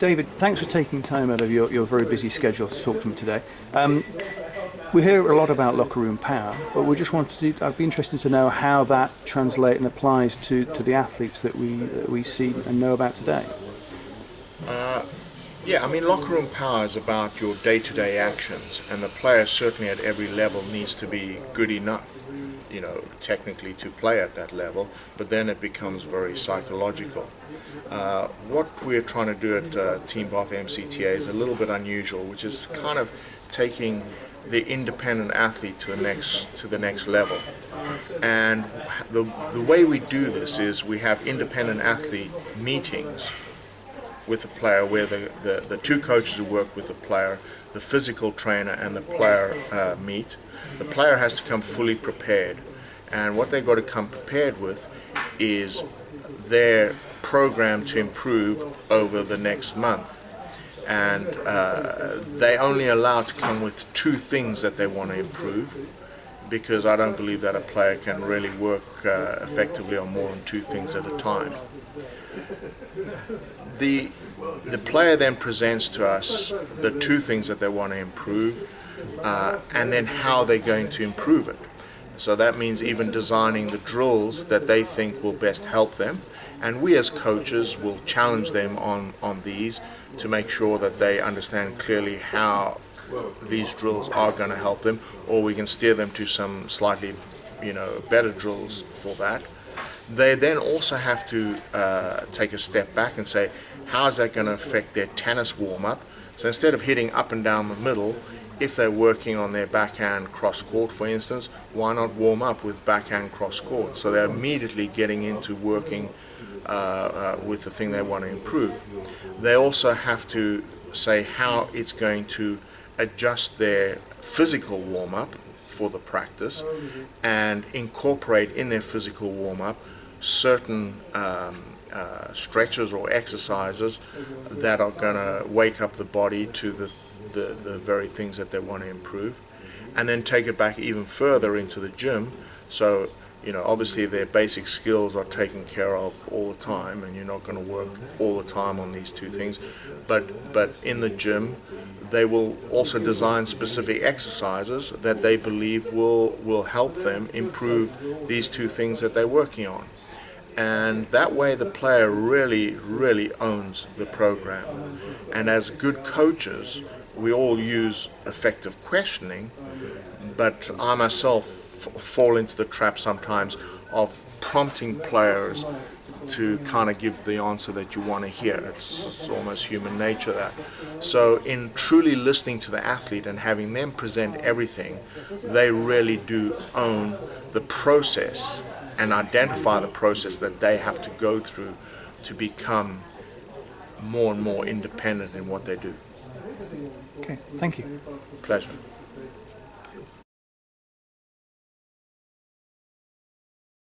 David, thanks for taking time out of your very busy schedule to talk to me today. We hear a lot about locker room power, but I'd be interested to know how that translates and applies to the athletes that we see and know about today. Locker room power is about your day-to-day actions, and the player certainly at every level needs to be good enough, technically to play at that level, but then it becomes very psychological. What we're trying to do at Team Bath MCTA is a little bit unusual, which is kind of taking the independent athlete to the next level. And the way we do this is we have independent athlete meetings with the player where the two coaches who work with the player, the physical trainer and the player meet. The player has to come fully prepared, and what they've got to come prepared with is their program to improve over the next month. And they only allowed to come with two things that they want to improve, because I don't believe that a player can really work effectively on more than two things at a time. The player then presents to us the two things that they want to improve, and then how they're going to improve it. So that means even designing the drills that they think will best help them, and we as coaches will challenge them on these to make sure that they understand clearly how these drills are going to help them, or we can steer them to some slightly better drills for that. They then also have to take a step back and say, how is that going to affect their tennis warm-up? So instead of hitting up and down the middle, if they're working on their backhand cross court, for instance, why not warm up with backhand cross court? So they're immediately getting into working with the thing they want to improve. They also have to say how it's going to adjust their physical warm-up for the practice and incorporate in their physical warm-up certain stretches or exercises that are going to wake up the body to the very things that they want to improve, and then take it back even further into the gym. So obviously their basic skills are taken care of all the time, and you're not going to work all the time on these two things, but in the gym they will also design specific exercises that they believe will help them improve these two things that they're working on. And that way the player really owns the program. And as good coaches, we all use effective questioning, but I myself fall into the trap sometimes of prompting players to kind of give the answer that you want to hear. It's almost human nature that. So in truly listening to the athlete and having them present everything, they really do own the process and identify the process that they have to go through to become more and more independent in what they do. Okay, thank you. Pleasure.